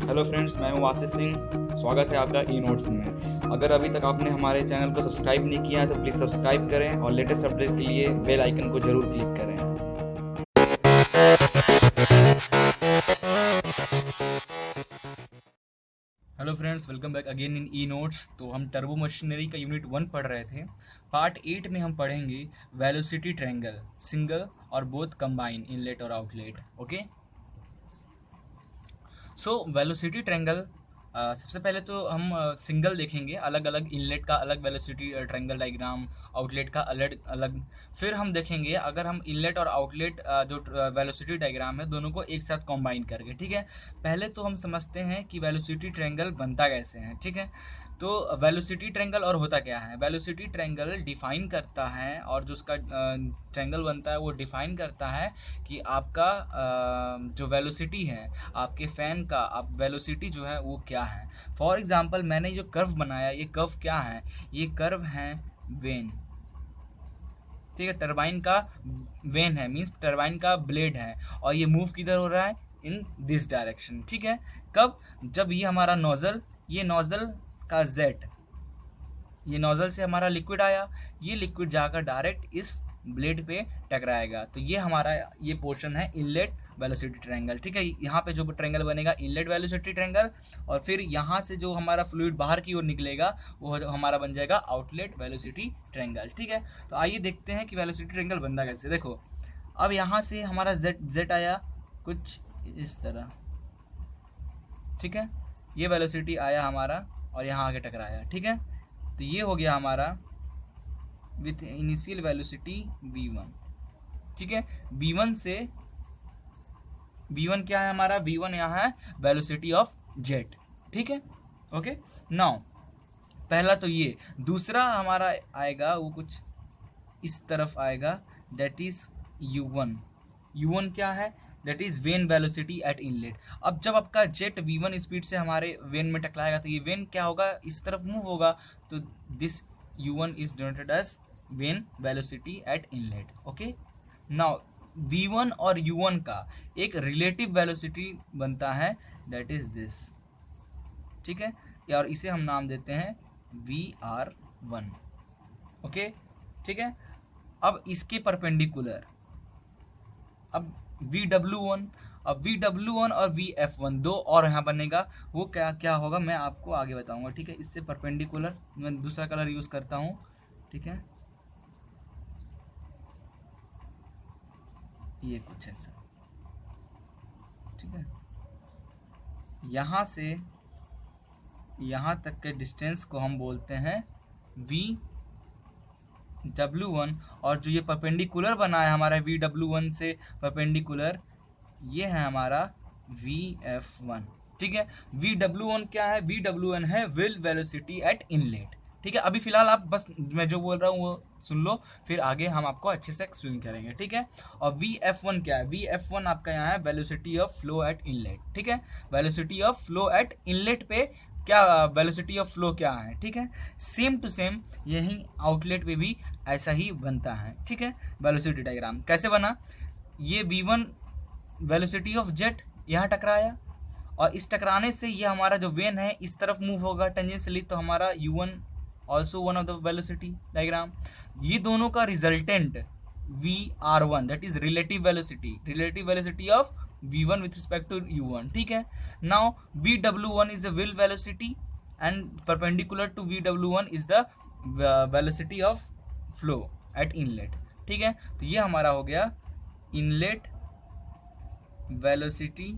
Hello friends, मैं हूं आशीष सिंह। स्वागत है आपका ई नोट्स में। अगर अभी तक आपने हमारे चैनल को सब्सक्राइब नहीं किया है तो प्लीज़ सब्सक्राइब करें और लेटेस्ट अपडेट के लिए बेल आइकन को जरूर क्लिक करें। Hello friends, welcome back again in e notes. तो हम टर्बो मशीनरी का यूनिट 1 पढ़ रहे थे। पार्ट 8 में हम पढ़ेंगे वेलोसिटी ट्रायंगल, सिंगल और बोथ कंबाइन, इनलेट और outlet. Okay, so velocity triangle, सबसे पहले तो हम सिंगल देखेंगे, अलग अलग इनलेट का अलग वेलोसिटी ट्रायंगल डायग्राम, आउटलेट का अलग अलग। फिर हम देखेंगे अगर हम इनलेट और आउटलेट जो वेलोसिटी डायग्राम है दोनों को एक साथ कंबाइन करके। ठीक है, पहले तो हम समझते हैं कि वेलोसिटी ट्रायंगल बनता कैसे है। ठीक है, तो वेलोसिटी ट्रायंगल और होता क्या है। वेलोसिटी ट्रायंगल डिफाइन करता है, और जो उसका ट्रायंगल बनता है वो डिफाइन करता है कि आपका जो वेलोसिटी है, आपके फ़ैन का आप वेलोसिटी जो है वो क्या है। फॉर एग्जांपल मैंने जो कर्व बनाया, ये कर्व क्या है, ये कर्व है वेन। ठीक है, टरबाइन का वेन है, मीन्स टरबाइन का ब्लेड है, और ये मूव किधर हो रहा है, इन दिस डायरेक्शन। ठीक है, कब, जब ये हमारा नोजल, ये नोजल का जेट, ये नोजल से हमारा लिक्विड आया, ये लिक्विड जाकर डायरेक्ट इस ब्लेड पे टकराएगा। तो ये हमारा ये पोर्शन है इनलेट वेलोसिटी ट्रायंगल। ठीक है, यहाँ पे जो ट्रायंगल बनेगा इनलेट वेलोसिटी ट्रायंगल, और फिर यहाँ से जो हमारा फ्लूइड बाहर की ओर निकलेगा वो हमारा बन जाएगा आउटलेट वेलोसिटी ट्रायंगल। ठीक है, तो आइए देखते हैं कि वेलोसिटी ट्रायंगल बनता कैसे। देखो, अब यहाँ से हमारा जेट आया कुछ इस तरह। ठीक है, ये वेलोसिटी आया हमारा और यहाँ आके टकराया। ठीक है, तो ये हो गया हमारा विथ इनिशियल वेलोसिटी v1। ठीक है, v1 से, v1 क्या है हमारा, v1 यहाँ है वेलोसिटी ऑफ जेट। ठीक है, ओके। नाउ पहला तो ये, दूसरा हमारा आएगा वो कुछ इस तरफ आएगा, दैट इज u1। u1 क्या है, that is when velocity at inlet. अब जब आपका जेट v1 स्पीड से हमारे वेन में टकराएगा तो ये वेन क्या होगा, इस तरफ मूव होगा, तो this u1 is denoted as vane velocity at inlet. Okay, now v1 और u1 का एक रिलेटिव वेलोसिटी बनता है, दैट इज दिस। ठीक है, और इसे हम नाम देते हैं vr1। ओके, ठीक है, अब इसके परपेंडिकुलर, अब vw1, अब vw1 और vf1 दो और यहाँ बनेगा, वो क्या क्या होगा मैं आपको आगे बताऊंगा। ठीक है, इससे परपेंडिकुलर मैं दूसरा कलर यूज़ करता हूँ। ठीक है, ये कुछ ऐसा। ठीक है, यहाँ से यहाँ तक के डिस्टेंस को हम बोलते हैं vw1, और जो ये परपेंडिकुलर बना है हमारा vw1 से परपेंडिकुलर, ये है हमारा vf1। ठीक है, vw1 क्या है, vw1 है विल वेलोसिटी एट इनलेट। ठीक है, अभी फिलहाल आप बस मैं जो बोल रहा हूँ वो सुन लो, फिर आगे हम आपको अच्छे से एक्सप्लेन करेंगे। ठीक है, और vf1 क्या है, vf1 आपका यहाँ है velocity of flow at inlet. ठीक है, velocity of flow at inlet पे क्या, वेलोसिटी ऑफ फ्लो क्या है। ठीक है, सेम टू सेम यही आउटलेट पे भी ऐसा ही बनता है। ठीक है, वेलोसिटी डायग्राम कैसे बना, ये v1 वेलोसिटी ऑफ जेट यहाँ टकराया, और इस टकराने से ये हमारा जो वेन है इस तरफ मूव होगा टेंजेंशियली, तो हमारा u1 also one of the velocity diagram. ये दोनों का resultant vr1, that is relative velocity of v1 with respect to u1। ठीक है, now vw1 is a whirl velocity and perpendicular to vw1 is the velocity of flow at inlet. ठीक है, तो ये हमारा हो गया इनलेट वेलोसिटी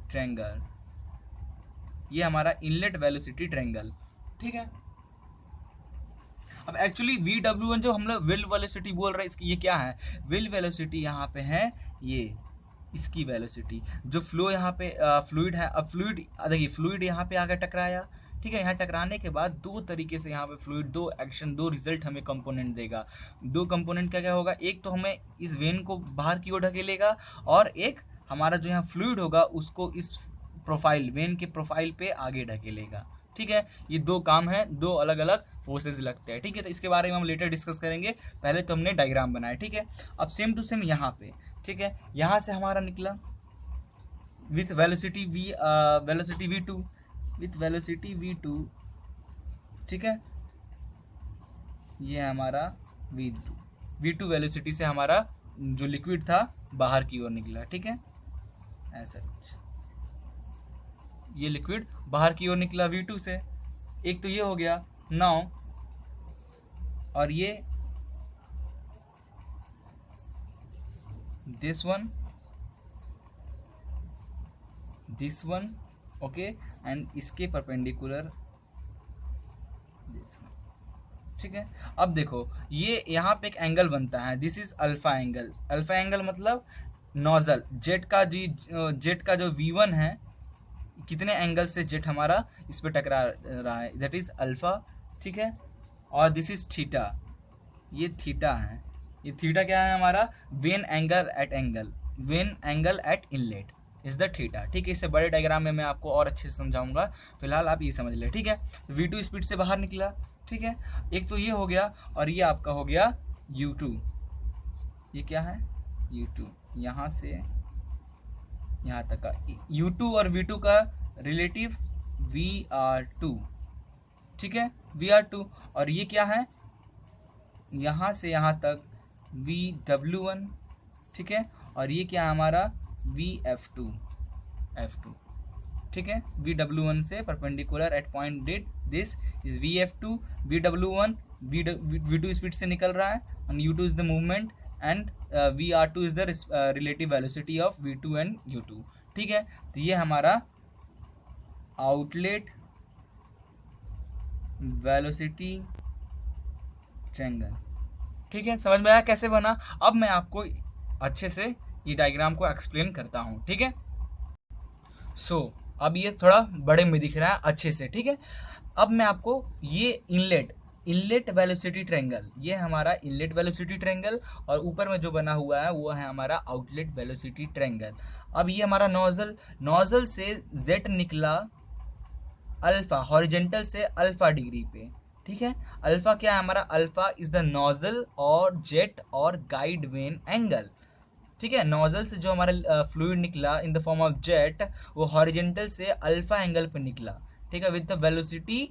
ट्रायंगल, ये हमारा इनलेट वेलोसिटी ट्रायंगल। ठीक है, अब एक्चुअली vw1 जो हम लोग विल वेलोसिटी बोल रहे हैं, इसकी ये क्या है, विल वेलोसिटी यहाँ पे है ये, इसकी वेलोसिटी जो फ्लो यहाँ पे फ्लूइड है। अब फ्लूइड देखिए, फ्लूइड यहाँ पे आकर टकराया। ठीक है, यहाँ टकराने के बाद दो तरीके से यहाँ पे फ्लूइड, दो एक्शन, दो रिजल्ट हमें कंपोनेंट देगा। दो कंपोनेंट क्या क्या होगा, एक तो हमें इस वेन को बाहर की ओर ढकेलेगा, और एक हमारा जो यहाँ फ्लूइड होगा उसको इस प्रोफाइल, वेन के प्रोफाइल पे आगे ढकेलेगा। ठीक है, ये दो काम है, दो अलग अलग फोर्सेज लगते हैं। ठीक है, तो इसके बारे में हम लेटर डिस्कस करेंगे, पहले तो हमने डायग्राम बनाया। ठीक है, अब सेम टू सेम यहाँ पे, ठीक है, यहाँ से हमारा निकला with velocity v2, with velocity v2, ठीक है। ये हमारा v2 वेलोसिटी से हमारा जो लिक्विड था बाहर की ओर निकला, ठीक है, ऐसा कुछ। ये लिक्विड बाहर की ओर निकला v2 से, एक तो ये हो गया। नाउ और ये दिस वन ओके, एंड इसके परपेंडिकुलर दिस वन, ठीक है। अब देखो ये यहाँ पे एक एंगल बनता है, this is alpha angle. Alpha angle मतलब नोजल जेट का जो v1 है, कितने एंगल से जेट हमारा इस पे टकरा रहा है, दैट इज अल्फा, ठीक है। और दिस इज थीटा, ये थीटा है। ये थीटा क्या है हमारा, when angle eight inlet is the theta, ठीक है। इससे बड़े डायग्राम में मैं आपको और अच्छे से समझाऊंगा, फिलहाल आप ये समझ ले, ठीक है। v2 स्पीड से बाहर निकला, ठीक है। एक तो ये हो गया, और ये आपका हो गया u2। ये क्या है, u2, यहाँ से यहाँ तक का u2 और v2 का रिलेटिव vr2, ठीक है, vr2। और ये क्या है, यहाँ से यहाँ तक vw1, ठीक है। और ये क्या है हमारा vf2, ठीक है। vw1 से perpendicular eight point did this is vf2, vw1 v2 speed से निकल रहा है, and u2 is the movement, and vr2 is the relative velocity of v2 and u2, ठीक है। तो ये हमारा आउटलेट वेलोसिटी ट्रायंगल, ठीक है। समझ में आया कैसे बना? अब मैं आपको अच्छे से ये डायग्राम को एक्सप्लेन करता हूँ, ठीक है। सो अब ये थोड़ा बड़े में दिख रहा है अच्छे से, ठीक है। अब मैं आपको ये इनलेट वेलोसिटी ट्रायंगल, ये हमारा इनलेट वेलोसिटी ट्रायंगल, और ऊपर में जो बना हुआ है वो है हमारा आउटलेट वेलोसिटी ट्रायंगल। अब ये हमारा नोजल से जेट निकला अल्फा, हॉरिजेंटल से अल्फा डिग्री पे, ठीक है। अल्फा क्या है हमारा, अल्फा इज द नोजल और जेट और गाइड वेन एंगल, ठीक है। नोजल से जो हमारा फ्लूइड निकला in the form of jet, वो हॉरिजेंटल से अल्फा एंगल पे निकला, ठीक है, विद द वेलोसिटी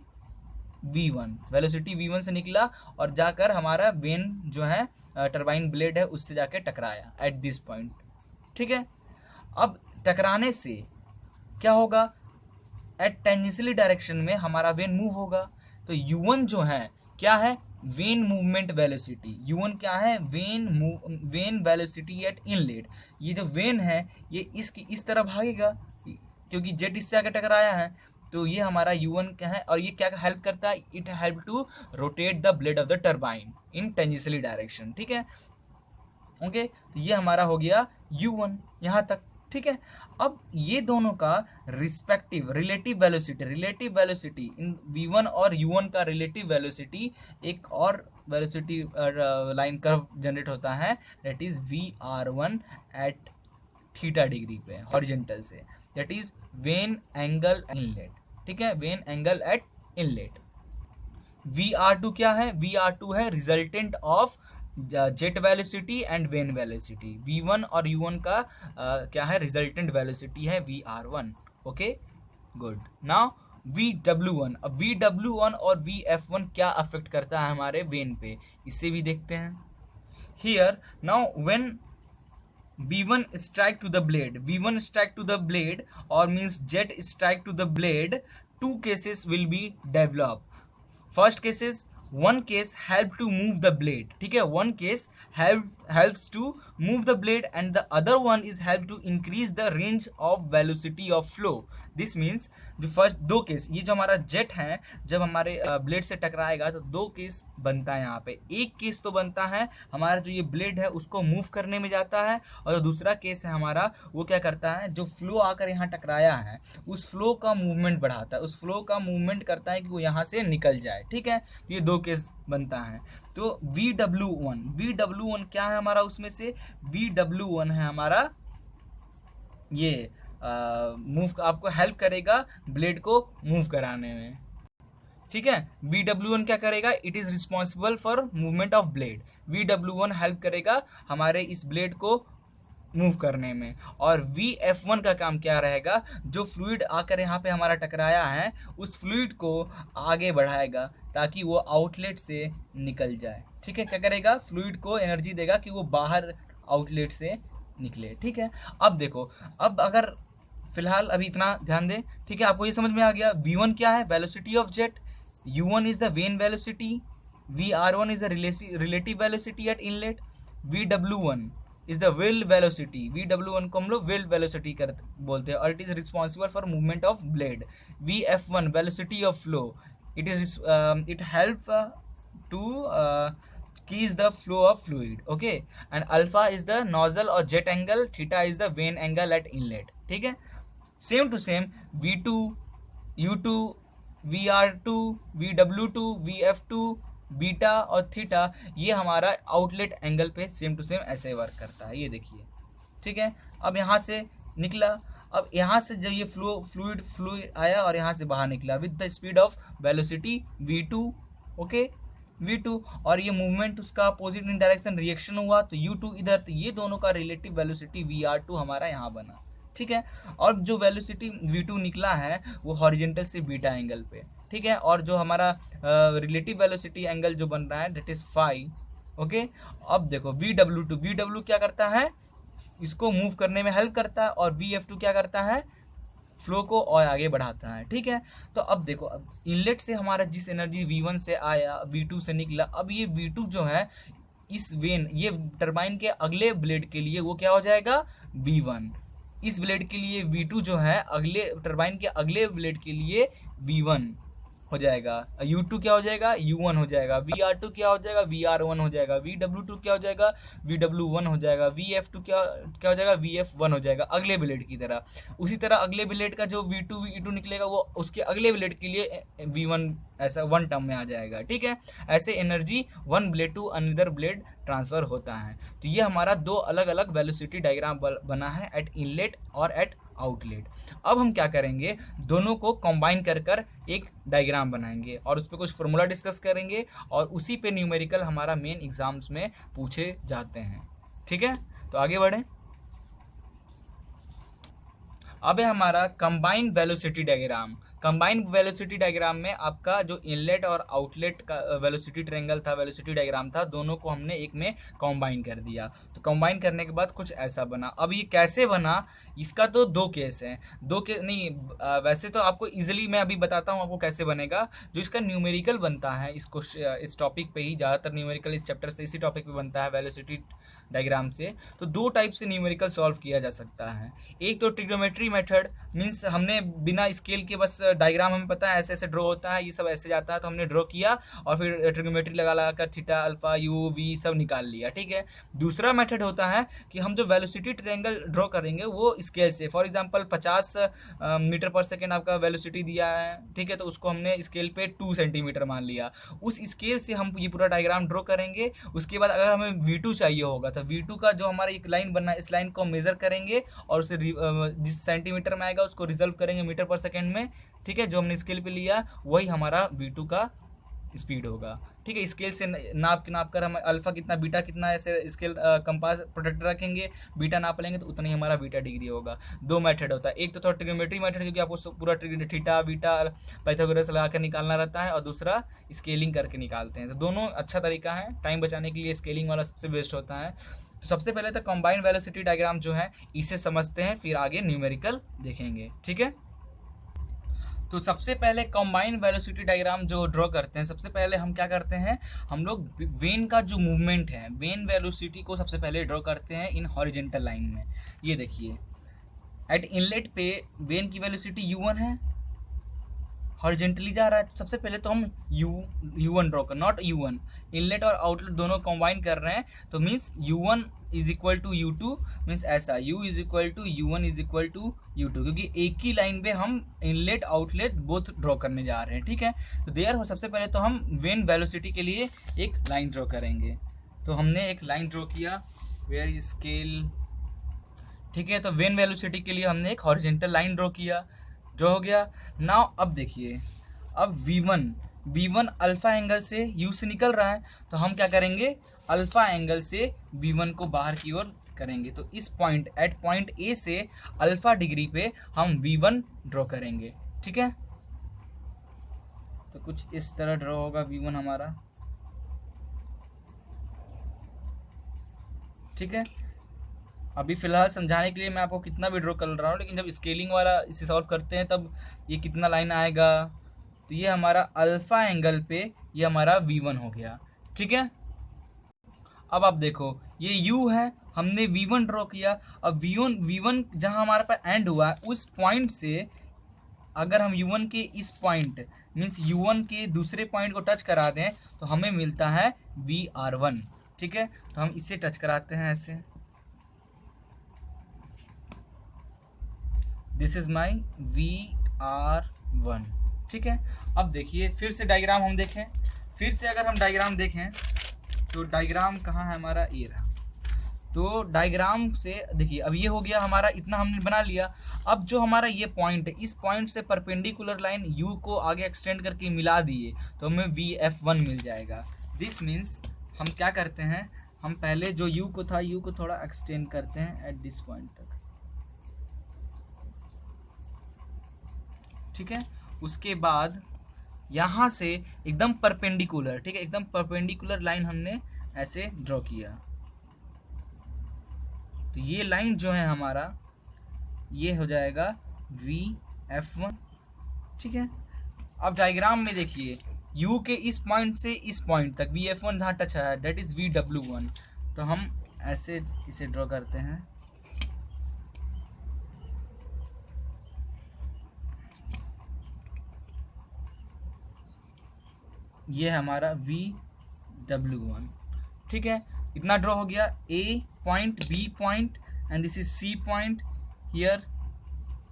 v1 से निकला, और जाकर हमारा वेन जो है टरबाइन ब्लेड है उससे जाके टकराया एट दिस पॉइंट, ठीक है। अब टकराने से क्या होगा, एट टेंजेंशियली डायरेक्शन में हमारा वेन मूव होगा। तो u1 जो है क्या है, वेन मूवमेंट वेलोसिटी। u1 क्या है, वेन वेलोसिटी एट इनलेट। ये जो वेन है ये इसकी इस तरह भागेगा, क्योंकि जेट इससे आगे टकराया है, तो ये हमारा u1 क्या है, और ये क्या हेल्प करता है, it help to rotate the blade of the turbine in tangentially direction, ठीक है, ओके। तो ये हमारा हो गया u1 यहाँ तक, ठीक है। अब ये दोनों का रिलेटिव वेलोसिटी इन v1 और u1 का रिलेटिव वेलोसिटी, एक और वेलोसिटी लाइन कर्व जनरेट होता है, that is vr1 at theta degree पे हॉरिजेंटल से, that is vane angle inlet, ठीक है, when angle eight inlet. vr2 क्या है, vr2 है resultant of jet velocity and when velocity. v1 और u1 का क्या है, रिजल्टेंट वेलोसिटी है vr1, okay good. Now vw1, अब vw1 और vf1 क्या अफेक्ट करता है हमारे वेन पे, इससे भी देखते हैं। Here now when v1 strike to the blade or means jet strike to the blade, two cases will be developed. First case is one case help to move the blade, ठीक है, one case helps to move the blade and the other one is help to increase the range of velocity of flow. This means जो first दो case, ये जो हमारा jet है जब हमारे ब्लेड से टकराएगा तो दो केस बनता है यहाँ पे। एक केस तो बनता है हमारा जो ये ब्लेड है उसको मूव करने में जाता है, और जो दूसरा केस है हमारा वो क्या करता है, जो फ्लो आकर यहाँ टकराया है उस फ्लो का मूवमेंट बढ़ाता है, उस फ्लो का मूवमेंट करता है कि वो यहाँ से निकल जाए, ठीक है। तो ये दो केस बनता है। तो vw1 क्या है हमारा, उसमें से vw1 है हमारा ये मूव आपको हेल्प करेगा ब्लेड को मूव कराने में, ठीक है। vw1 क्या करेगा, it is responsible for movement of blade. vw1 help करेगा हमारे इस ब्लेड को मूव करने में। और VF1 का काम क्या रहेगा, जो फ्लूइड आकर यहाँ पे हमारा टकराया है उस फ्लूइड को आगे बढ़ाएगा ताकि वो आउटलेट से निकल जाए। ठीक है, क्या करेगा, फ्लूइड को एनर्जी देगा कि वो बाहर आउटलेट से निकले। ठीक है, अब देखो, अब अगर फिलहाल अभी इतना ध्यान दें। ठीक है, आपको ये समझ में आ गया V1 क्या है, velocity of jet, U1 is the vane velocity, VR1 is the relative velocity at inlet, VW1 is the whirl velocity, VW1 को हम लोग विल्ड वेलोसिटी कर बोलते हैं और it is responsible for movement of blade, VF1 velocity of flow, it help to keys the flow of fluid, okay, and alpha is the nozzle or jet angle, theta is the vane angle at inlet। ठीक है, same to same V2, U2, VR2, VW2, VF2, beta और theta ये हमारा outlet angle पे same to same ऐसे work करता है, ये देखिए। ठीक है, अब यहाँ से निकला, अब यहाँ से जब ये फ्लूइड आया और यहाँ से बाहर निकला with the speed of velocity V2, okay, V2, और ये मूवमेंट उसका अपोजिट इन डायरेक्शन रिएक्शन हुआ तो U2 इधर, तो ये दोनों का रिलेटिव वेलोसिटी VR2 हमारा यहाँ बना। ठीक है, और जो वेलोसिटी V2 निकला है वो हॉरिजेंटल से बीटा एंगल पे। ठीक है, और जो हमारा रिलेटिव वेलोसिटी एंगल जो बन रहा है दैट इज फाई। ओके, अब देखो VW2 क्या करता है, इसको मूव करने में हेल्प करता है, और VF2 क्या करता है, फ्लो को और आगे बढ़ाता है। ठीक है, तो अब देखो, अब इनलेट से हमारा जिस एनर्जी V1 से आया V2 से निकला, अब ये V2 जो है इस वेन, ये टरबाइन के अगले ब्लेड के लिए वो क्या हो जाएगा, V1, इस ब्लेड के लिए V2 जो है अगले टरबाइन के अगले ब्लेड के लिए V1 हो जाएगा, U2 क्या हो जाएगा, U1 हो जाएगा, VR2 क्या हो जाएगा, VR1 हो जाएगा, VW2 क्या हो जाएगा, VW1 हो जाएगा, VF2 क्या क्या हो जाएगा, VF1 हो जाएगा, अगले ब्लेड की तरह। उसी तरह अगले ब्लेड का जो V2 V2 निकलेगा वो उसके अगले ब्लेड के लिए V1 ऐसा वन टर्म में आ जाएगा। ठीक है, ऐसे energy one blade to another blade transfer होता है। तो ये हमारा दो अलग अलग वेलोसिटी डायग्राम बना है एट इनलेट और एट आउटलेट। अब हम क्या करेंगे, दोनों को कंबाइन कर कर एक डायग्राम बनाएंगे और उस पर कुछ फॉर्मूला डिस्कस करेंगे और उसी पे न्यूमेरिकल हमारा मेन एग्जाम्स में पूछे जाते हैं। ठीक है, तो आगे बढ़ें। अब है हमारा combine velocity diagram. Combine velocity diagram में आपका जो इनलेट और आउटलेट का वेलोसिटी ट्रायंगल था, वेलोसिटी डायग्राम था, दोनों को हमने एक में कंबाइन कर दिया। तो कंबाइन करने के बाद कुछ ऐसा बना। अब ये कैसे बना, इसका तो दो केस हैं, दो केस नहीं, वैसे तो आपको इजीली मैं अभी बताता हूँ आपको कैसे बनेगा। जो इसका न्यूमेरिकल बनता है, इस टॉपिक पे ही ज़्यादातर न्यूमेरिकल इस चैप्टर से इसी टॉपिक पे बनता है वेलोसिटी डायग्राम से। तो दो टाइप से न्यूमेरिकल सॉल्व किया जा सकता है। एक तो ट्रिग्नोमेट्री मेथड, मीन्स हमने बिना स्केल के बस डायग्राम हमें पता है ऐसे ऐसे ड्रॉ होता है, ये सब ऐसे जाता है, तो हमने ड्रॉ किया और फिर ट्रिग्नोमेट्री लगा कर थीटा अल्फा यू वी सब निकाल लिया। ठीक है, दूसरा मेथड होता है कि हम जो वेलोसिटी ट्रायंगल ड्रॉ करेंगे वो स्केल से, फॉर एग्जांपल 50 मीटर पर सेकेंड आपका वेलोसिटी दिया है। ठीक है, तो उसको हमने स्केल पे 2 सेंटीमीटर मान लिया, उस स्केल से हम ये पूरा डायग्राम ड्रॉ करेंगे। उसके बाद अगर हमें V2 चाहिए होगा तो V2 का जो हमारा एक लाइन बनना है, इस लाइन को मेजर करेंगे और उसे जिस सेंटीमीटर में आएगा उसको रिजल्व करेंगे मीटर पर सेकेंड में। ठीक है, जो हमने स्केल पे लिया वही हमारा V2 का स्पीड होगा। ठीक है, स्केल से नाप कर हम अल्फा कितना बीटा कितना ऐसे स्केल कंपास प्रोटेक्टर रखेंगे, बीटा नाप लेंगे तो उतना ही हमारा बीटा डिग्री होगा। दो मेथड होता है, एक तो थोड़ा ट्रिग्नोमेट्री मेथड क्योंकि आपको पूरा थीटा बीटा पाइथागोरस लगा कर निकालना रहता है, और दूसरा स्केलिंग करके निकालते हैं। तो दोनों अच्छा तरीका है, टाइम बचाने के लिए स्केलिंग वाला सबसे बेस्ट होता है। तो सबसे पहले तो कंबाइंड वेलोसिटी डायग्राम जो है इसे समझते हैं, फिर आगे न्यूमेरिकल देखेंगे। ठीक है, तो सबसे पहले कंबाइंड वेलोसिटी डायग्राम जो ड्रॉ करते हैं, सबसे पहले हम क्या करते हैं, हम लोग वेन का जो मूवमेंट है, वेन वेलोसिटी को सबसे पहले ड्रॉ करते हैं इन हॉरिजेंटल लाइन में। ये देखिए, एट इनलेट पे वेन की वेलोसिटी U1 है, हॉरिजेंटली जा रहा है। सबसे पहले तो हम U1 ड्रॉ कर, नॉट U1, इनलेट और आउटलेट दोनों कंबाइन कर रहे हैं, तो means U1 is equal to U2, means ऐसा U is equal to U1 is equal to U2, क्योंकि एक ही लाइन पे हम इनलेट आउटलेट बोथ ड्रॉ करने जा रहे हैं। ठीक है, तो देयर सबसे पहले तो हम वेन वेलोसिटी के लिए एक लाइन ड्रॉ करेंगे। तो हमने एक लाइन ड्रॉ किया, वेयर इज स्केल। ठीक है, तो वेन वेलोसिटी के लिए हमने एक हॉरिजेंटल लाइन ड्रॉ किया, जो हो गया। नाउ अब देखिए, अब V1 अल्फ़ा एंगल से U से निकल रहा है, तो हम क्या करेंगे, अल्फ़ा एंगल से V1 को बाहर की ओर करेंगे। तो इस पॉइंट एट पॉइंट ए से अल्फा डिग्री पे हम V1 ड्रॉ करेंगे। ठीक है, तो कुछ इस तरह ड्रॉ होगा V1 हमारा। ठीक है, अभी फिलहाल समझाने के लिए मैं आपको कितना भी ड्रॉ कर रहा हूँ, लेकिन जब स्केलिंग वाला इसे सॉल्व करते हैं तब ये कितना लाइन आएगा। तो ये हमारा अल्फा एंगल पे ये हमारा V1 हो गया। ठीक है, अब आप देखो ये U है, हमने V1 ड्रॉ किया। अब V1 जहाँ हमारे पास एंड हुआ है उस पॉइंट से अगर हम U1 के इस पॉइंट मीन्स U1 के दूसरे पॉइंट को टच करा दें तो हमें मिलता है VR1। ठीक है, तो हम इसे टच कराते हैं ऐसे, दिस इज माई VR1। ठीक है, अब देखिए फिर से डायग्राम हम देखें, फिर से अगर हम डायग्राम देखें तो डायग्राम कहाँ है हमारा, ये रहा। तो डायग्राम से देखिए अब ये हो गया हमारा, इतना हमने बना लिया। अब जो हमारा ये पॉइंट है, इस पॉइंट से परपेंडिकुलर लाइन U को आगे एक्सटेंड करके मिला दिए तो हमें VF1 मिल जाएगा। दिस मीन्स हम क्या करते हैं, हम पहले जो U को था U को थोड़ा एक्सटेंड करते हैं एट दिस पॉइंट तक। ठीक है, उसके बाद यहाँ से एकदम परपेंडिकुलर, ठीक है, एकदम परपेंडिकुलर लाइन हमने ऐसे ड्रॉ किया। तो ये लाइन जो है हमारा ये हो जाएगा VF1। ठीक है, अब डायग्राम में देखिए U के इस पॉइंट से इस पॉइंट तक VF1 जहाँ टच है डेट इज VW1। तो हम ऐसे इसे ड्रॉ करते हैं। ये हमारा VW1। ठीक है, इतना ड्रॉ हो गया। A point, B point and this is C point, here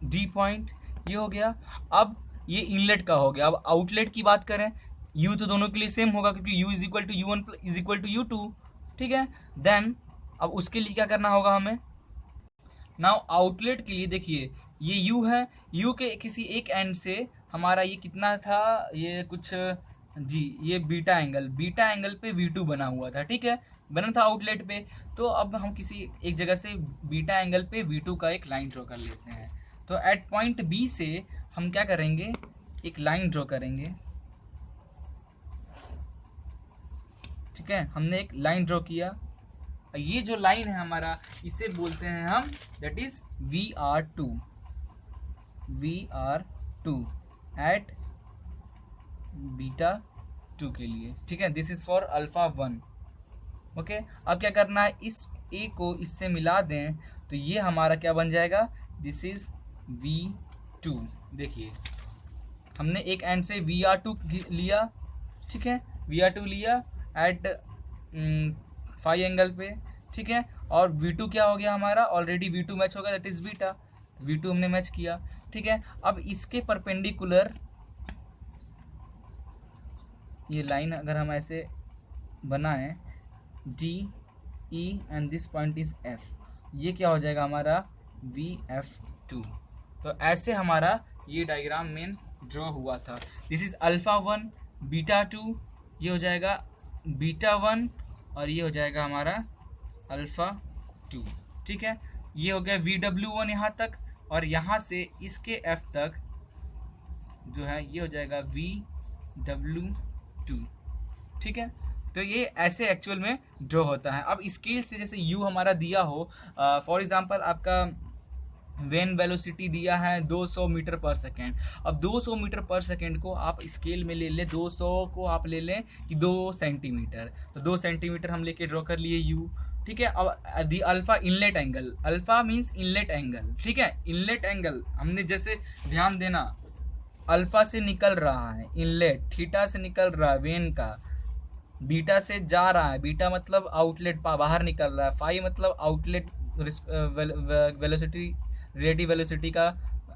D point, ये हो गया। अब ये इनलेट का हो गया। अब आउटलेट की बात करें, U तो दोनों के लिए सेम होगा क्योंकि U is equal to U1 is equal to U2। ठीक है, देन अब उसके लिए क्या करना होगा हमें, नाउ आउटलेट के लिए देखिए ये U है, U के किसी एक एंड से हमारा ये कितना था, ये कुछ जी ये बीटा एंगल पे V2 बना हुआ था। ठीक है, बना था आउटलेट पे। तो अब हम किसी एक जगह से बीटा एंगल पे V2 का एक लाइन ड्रॉ कर लेते हैं। तो एट पॉइंट B से हम क्या करेंगे, एक लाइन ड्रॉ करेंगे। ठीक है, हमने एक लाइन ड्रॉ किया। ये जो लाइन है हमारा इसे बोलते हैं हम that is VR2 eight beta 2 के लिए। ठीक है, this is for alpha 1। Okay, अब क्या करना है, इस A को इससे मिला दें तो ये हमारा क्या बन जाएगा, दिस इज V2। देखिए हमने एक एंड से VR2 लिया। ठीक है, VR2 लिया एट फाई एंगल पे। ठीक है, और V2 क्या हो गया हमारा, ऑलरेडी V2 मैच होगा दैट इज बीटा, V2 हमने मैच किया। ठीक है, अब इसके परपेंडिकुलर ये लाइन अगर हम ऐसे बनाएं D E and this point is F, ये क्या हो जाएगा हमारा VF2। तो ऐसे हमारा ये डायग्राम मेन ड्रॉ हुआ था। दिस इज अल्फा 1 बीटा 2, ये हो जाएगा बीटा 1 और ये हो जाएगा हमारा अल्फा 2। ठीक है, ये हो गया VW1 यहाँ तक, और यहाँ से इसके F तक जो है ये हो जाएगा VW2। ठीक है, तो ये ऐसे एक्चुअल में ड्रॉ होता है। अब स्केल से जैसे U हमारा दिया हो, फॉर एग्जांपल आपका वेन वेलोसिटी दिया है 200 मीटर पर सेकेंड। अब 200 मीटर पर सेकेंड को आप स्केल में ले लें, 200 को आप ले लें कि 2 सेंटीमीटर, तो 2 सेंटीमीटर हम लेके ड्रॉ कर लिए U। ठीक है, अब the alpha inlet angle, alpha means inlet angle. ठीक है, इनलेट एंगल हमने जैसे ध्यान देना, अल्फा से निकल रहा है इनलेट, थीटा से निकल रहा है वेन का, बीटा से जा रहा है, बीटा मतलब आउटलेट बाहर निकल रहा है, फाई मतलब आउटलेट वेलोसिटी रिलेटिव वेलोसिटी का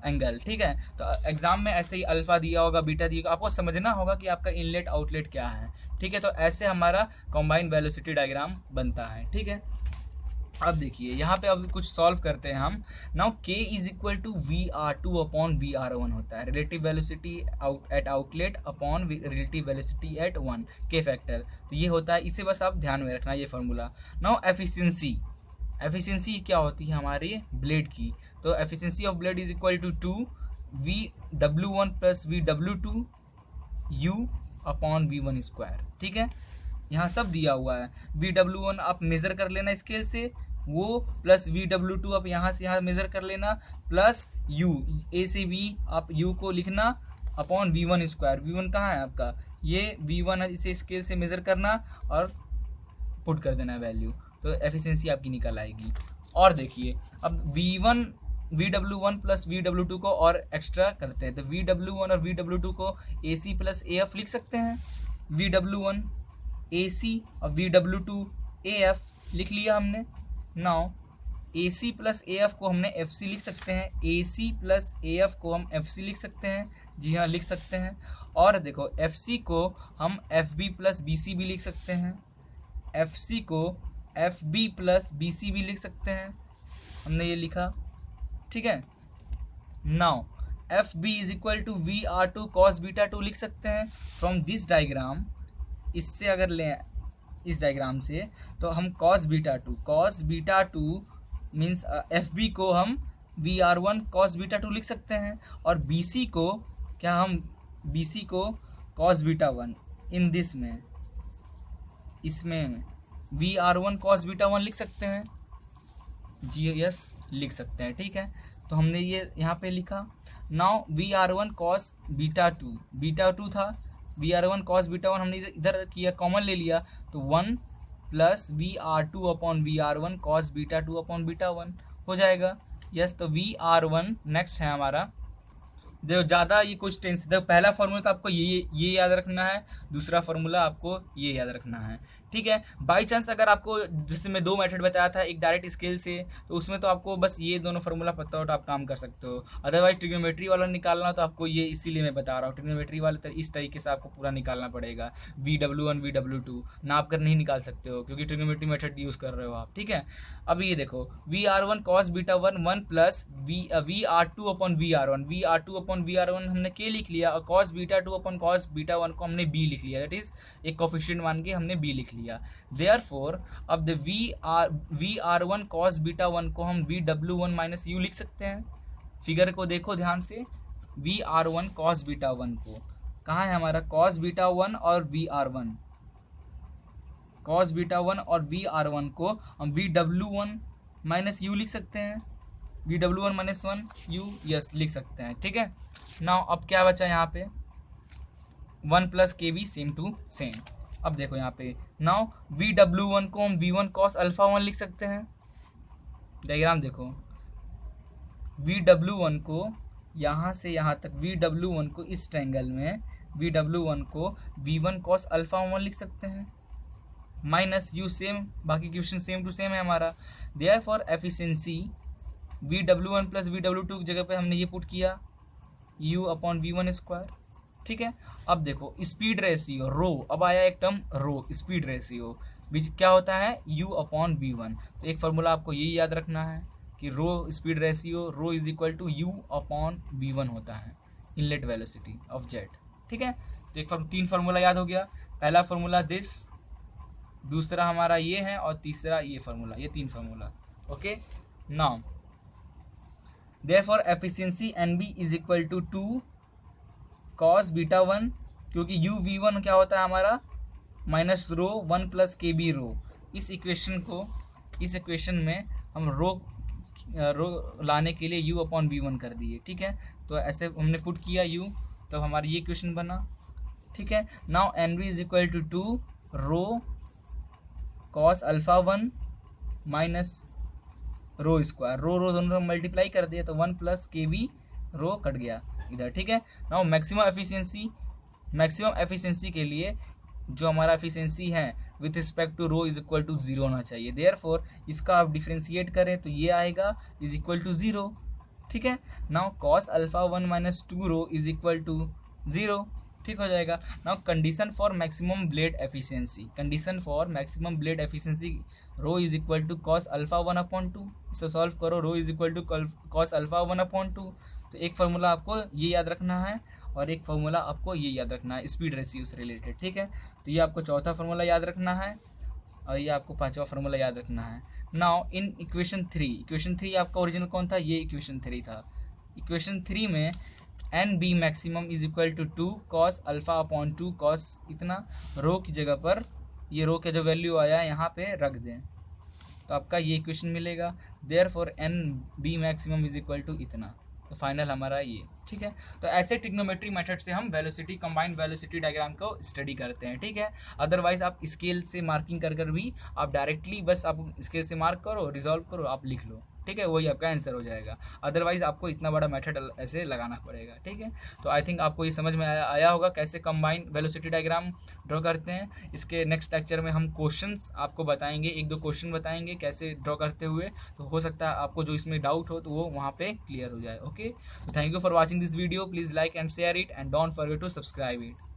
एंगल। ठीक है, तो एग्जाम में ऐसे ही अल्फा दिया होगा, बीटा दिया होगा, आपको समझना होगा कि आपका इनलेट आउटलेट क्या है। ठीक है, तो ऐसे हमारा कॉम्बाइंड वेलोसिटी डायग्राम बनता है। ठीक है, अब देखिए यहाँ पे अब कुछ सॉल्व करते हैं हम। Now K is equal to VR2 upon VR1 होता है, relative velocity at outlet upon relative velocity at 1 K factor. तो ये होता है, इसे बस आप ध्यान में रखना ये फार्मूला। नाउ एफिशिएंसी, एफिशिएंसी क्या होती है हमारी ब्लेड की, तो efficiency of blade is equal to VW1 plus VW2 U upon V1 square. ठीक है, यहाँ सब दिया हुआ है। VW1 आप मेज़र कर लेना स्केल से, वो प्लस VW2 आप यहाँ से यहाँ मेज़र कर लेना, प्लस U, A से B आप U को लिखना अपॉन V1 स्क्वायर। V1 कहाँ है आपका, ये V1 है, इसे स्केल से मेज़र करना और पुट कर देना वैल्यू, तो एफिशिएंसी आपकी निकल आएगी। और देखिए अब VW1 प्लस VW2 को और एक्स्ट्रा करते हैं, तो VW1 और VW2 को AC प्लस AF लिख सकते हैं। VW1 AC और VW2 AF लिख लिया हमने। नाउ AC प्लस AF को हमने FC लिख सकते हैं, AC प्लस AF को हम FC लिख सकते हैं, जी हाँ लिख सकते हैं। और देखो FC को हम FB प्लस BC भी लिख सकते हैं, FC को FB प्लस BC भी लिख सकते हैं, हमने ये लिखा। ठीक है, now FB is equal to VR2 cos beta 2 लिख सकते हैं फ्रॉम दिस डायग्राम। इससे अगर लें इस डायग्राम से तो हम cos बीटा 2 मीन्स FB को हम VR1 cos बीटा 2 लिख सकते हैं, और BC को क्या हम BC को cos बीटा 1 इन दिस में, इसमें VR1 cos बीटा 1 लिख सकते हैं, जी यस लिख सकते हैं। ठीक है, तो हमने ये यहाँ पे लिखा। नाउ VR1 cos बीटा 2 था, VR1 cos बीटा 1 हमने इधर किया, कॉमन ले लिया, तो 1 plus VR2 upon VR1 cos beta 2 upon beta 1 हो जाएगा। यस, तो VR1 नेक्स्ट है हमारा। देखो ज़्यादा ये कुछ टेंस, देखो पहला फार्मूला तो आपको ये याद रखना है, दूसरा फार्मूला आपको ये याद रखना है। ठीक है, बाई चांस अगर आपको, जैसे मैं 2 मेथड बताया था, एक डायरेक्ट स्केल से, तो उसमें तो आपको बस ये दोनों फार्मूला पता हो तो आप काम कर सकते हो। अदरवाइज ट्रिग्नोमेट्री वाला निकालना हो तो आपको ये इसीलिए मैं बता रहा हूँ, ट्रिग्नोमेट्री वाले इस तरीके से आपको पूरा निकालना पड़ेगा। VW1 VW2 नाप कर नहीं निकाल सकते हो, क्योंकि ट्रिग्नोमेट्री मेथड यूज़ कर रहे हो आप। ठीक है, अब ये देखो VR1 cos beta 1 plus VR2 upon VR1 upon VR1 हमने के लिख लिया, और cos beta 2 upon cos beta 1 को हमने B लिख लिया, दैट इज एक कोफिशिएंट मान के हमने B लिख लिया। देयरफॉर अब द VR1 cos बीटा 1 को हम VW1 माइनस U लिख सकते हैं। फिगर को देखो ध्यान से, VR1 cos बीटा 1 को, कहाँ है हमारा cos बीटा 1 और VR1, cos बीटा 1 और VR1 को हम VW1 माइनस U लिख सकते हैं, VW1 माइनस 1 U, यस लिख सकते हैं। ठीक है, नाउ अब क्या बचा यहाँ पे, 1 plus KB same to same. अब देखो यहाँ पे, नाउ VW1 को हम V1 cos अल्फा 1 लिख सकते हैं। डायग्राम देखो, VW1 को यहाँ से यहाँ तक, VW1 को इस ट्रायंगल में VW1 को V1 cos अल्फा 1 लिख सकते हैं, माइनस U सेम, बाकी क्वेश्चन सेम टू सेम है हमारा। Therefore efficiency VW1 plus VW2 की जगह पे हमने ये पुट किया U अपॉन V1 स्क्वायर। ठीक है, अब देखो स्पीड रेशियो रो, अब आया एक term rho, speed ratio which क्या होता है U अपॉन V1। तो एक फार्मूला आपको यही याद रखना है कि rho speed ratio rho is equal to U upon V1 होता है, इनलेट वेलोसिटी ऑफ जेट। ठीक है, तो एक 3 फार्मूला याद हो गया। पहला फार्मूला दिस, दूसरा हमारा ये है, और तीसरा ये फार्मूला, ये 3 formula. Okay, now therefore efficiency NB is equal to 2 cos beta 1, क्योंकि UV1 क्या होता है हमारा minus rho 1 plus KB rho. इस इक्वेशन में हम रो लाने के लिए U अपॉन V1 कर दिए। ठीक है, तो ऐसे हमने पुट किया U, तो हमारा ये क्वेश्चन बना। ठीक है, now NB is equal to 2 rho cos alpha 1 minus rho square, rho दोनों मल्टीप्लाई कर दिया, तो 1 प्लस KB रो कट गया इधर। ठीक है, नाउ मैक्सिमम एफिशिएंसी के लिए जो हमारा एफिशिएंसी है with respect to rho is equal to 0 होना चाहिए। देयरफॉर इसका आप डिफ्रेंशिएट करें तो ये आएगा इज इक्वल टू 0। ठीक है, now cos alpha 1 minus 2 rho is equal to 0। ठीक हो जाएगा। Now condition for maximum blade efficiency, rho is equal to cos alpha 1 upon 2। इसे सॉल्व करो, rho is equal to cos alpha 1 upon 2। तो एक formula आपको ये याद रखना है, और एक फार्मूला आपको ये याद रखना है स्पीड रेशियो से रिलेटेड। ठीक है, तो ये आपको चौथा फार्मूला याद रखना है, और ये आपको 5वां फार्मूला याद रखना है। नाउ इन इक्वेशन थ्री आपका ओरिजिनल कौन था, ये इक्वेशन थ्री था। इक्वेशन थ्री में N B maximum is equal to 2 cos alpha upon 2 cos इतना, रो की जगह पर ये रो का जो वैल्यू आया है यहाँ पे रख दें, तो आपका ये इक्वेशन मिलेगा। Therefore N B maximum is equal to इतना, तो फाइनल हमारा ये, ठीक है। तो ऐसे ट्रिग्नोमेट्री मेथड से हम वेलोसिटी, कंबाइंड वेलोसिटी डायग्राम को स्टडी करते हैं, ठीक है। अदरवाइज आप स्केल से मार्किंग कर कर भी आप डायरेक्टली बस आप स्केल से मार्क करो, रिजॉल्व करो, आप लिख लो, ठीक है, वही आपका आंसर हो जाएगा। अदरवाइज आपको इतना बड़ा मेथड ऐसे लगाना पड़ेगा, ठीक है। तो आई थिंक आपको ये समझ में आया होगा कैसे कंबाइंड वेलोसिटी डायग्राम ड्रॉ करते हैं। इसके नेक्स्ट लेक्चर में हम क्वेश्चंस आपको बताएंगे, एक दो क्वेश्चन बताएंगे कैसे ड्रॉ करते हुए, तो हो सकता है आपको जो इसमें डाउट हो तो वो वहाँ पे क्लियर हो जाए। Okay, thank you for watching this video, please like and share it and don't forget to subscribe it.